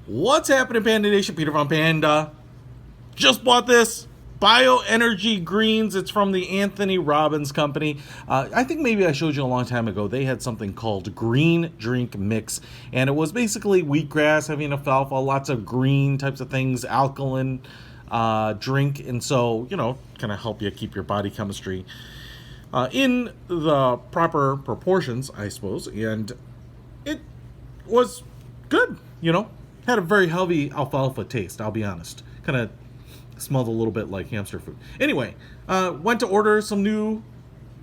What's happening, Panda Nation? Peter from Panda. Just bought this BioEnergy Greens. It's from the Robbins company. I think maybe I showed you a long time ago. They had something called Green Drink Mix, and it was basically wheatgrass, heavy alfalfa, lots of green types of things, alkaline drink, and so kind of help you keep your body chemistry in the proper proportions, I suppose. And it was good. Had a very heavy alfalfa taste, I'll be honest. Kind of smelled a little bit like hamster food. Anyway, went to order some new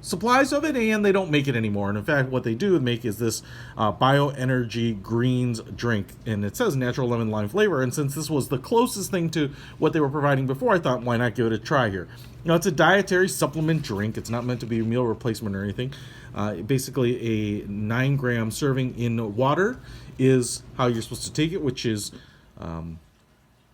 supplies of it, and they don't make it anymore. And in fact, what they do make is this BioEnergy Greens drink, and it says natural lemon lime flavor. And since this was the closest thing to what they were providing before, I thought, why not give it a try here? It's a dietary supplement drink. It's not meant to be a meal replacement or anything. Basically, a 9-gram serving in water is how you're supposed to take it, which is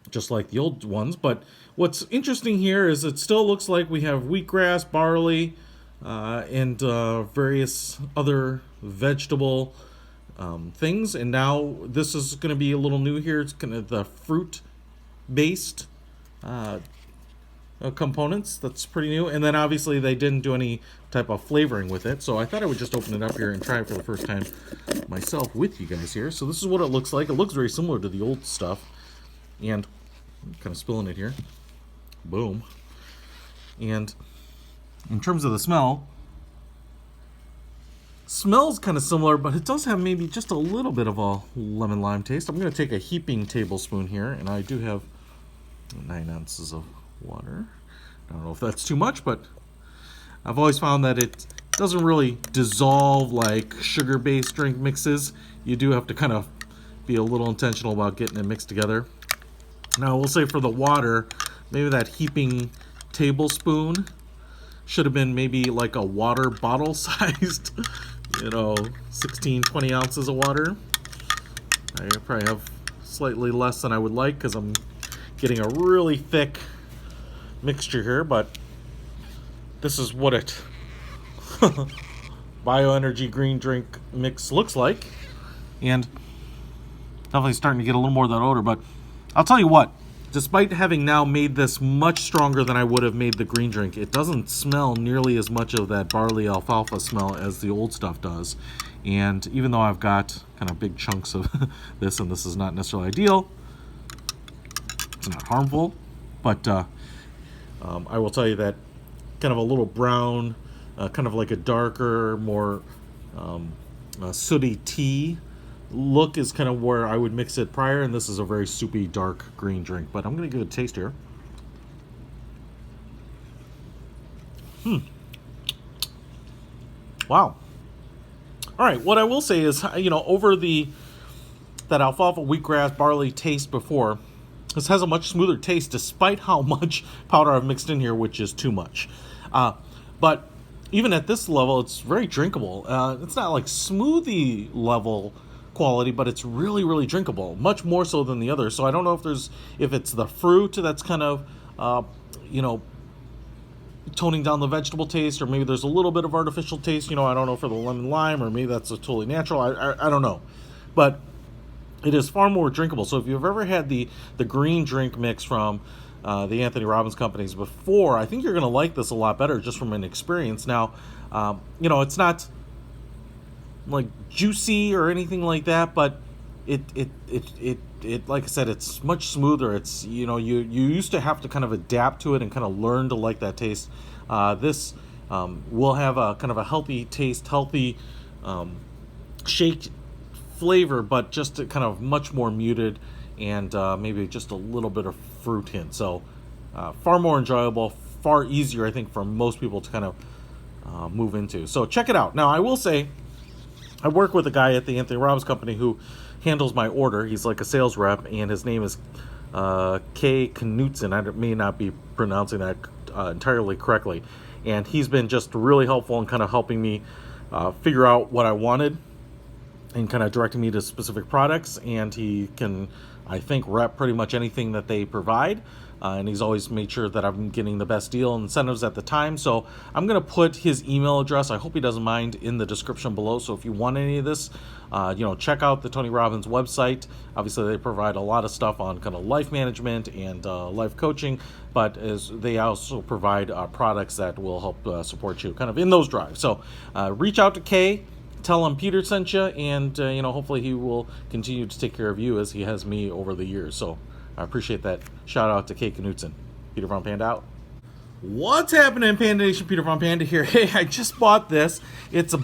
just like the old ones. But what's interesting here is it still looks like we have wheatgrass, barley, and various other vegetable things. And now this is going to be a little new here. It's kind of the fruit-based components. That's pretty new. And then obviously they didn't do any type of flavoring with it. So I thought I would just open it up here and try it for the first time myself with you guys here. So this is what it looks like. It looks very similar to the old stuff. And I'm kind of spilling it here. Boom. And in terms of the smell, smells kind of similar, but it does have maybe just a little bit of a lemon lime taste. I'm going to take a heaping tablespoon here, and I do have 9 ounces of water. I don't know if that's too much, but I've always found that it doesn't really dissolve like sugar-based drink mixes. You do have to kind of be a little intentional about getting it mixed together. Now, we'll say for the water, maybe that heaping tablespoon should have been maybe like a water bottle sized, 16, 20 ounces of water. I probably have slightly less than I would like because I'm getting a really thick mixture here, but this is what it BioEnergy green drink mix looks like. And definitely starting to get a little more of that odor, but I'll tell you what, despite having now made this much stronger than I would have made the green drink, it doesn't smell nearly as much of that barley alfalfa smell as the old stuff does. And even though I've got kind of big chunks of this, and this is not necessarily ideal, it's not harmful, but I will tell you that kind of a little brown, kind of like a darker, more sooty tea look is kind of where I would mix it prior, and this is a very soupy, dark green drink. But I'm going to give it a taste here. Wow. All right, what I will say is, over that alfalfa, wheatgrass, barley taste before, this has a much smoother taste despite how much powder I've mixed in here, which is too much. But even at this level, it's very drinkable. It's not like smoothie level quality, but it's really, really drinkable, much more so than the others. So I don't know if it's the fruit that's kind of toning down the vegetable taste, or maybe there's a little bit of artificial taste. I don't know for the lemon lime, or maybe that's a totally natural. I don't know, but it is far more drinkable. So if you've ever had the green drink mix from the Robbins companies before, I think you're going to like this a lot better just from an experience. Now, it's not like juicy or anything like that, but it like I said, it's much smoother. It's you used to have to kind of adapt to it and kind of learn to like that taste. This will have a kind of a healthy taste, healthy shake flavor, but just kind of much more muted, and maybe just a little bit of fruit hint. So far more enjoyable, far easier, I think, for most people to kind of move into. So check it out. Now, I will say, I work with a guy at the Robbins company who handles my order. He's like a sales rep, and his name is KayK. I may not be pronouncing that entirely correctly. And he's been just really helpful in kind of helping me figure out what I wanted. and kind of directing me to specific products, and he can, I think, rep pretty much anything that they provide. And he's always made sure that I'm getting the best deal and incentives at the time. So I'm going to put his email address, I hope he doesn't mind, in the description below. So if you want any of this, check out the Tony Robbins website. Obviously, they provide a lot of stuff on kind of life management and life coaching, but they also provide products that will help support you kind of in those drives. So reach out to Kay. Tell him Peter sent you, and hopefully he will continue to take care of you as he has me over the years. So I appreciate that. Shout out to KayK. Peter von Panda out. What's happening, Panda Nation? Peter von Panda here. Hey, I just bought this. It's a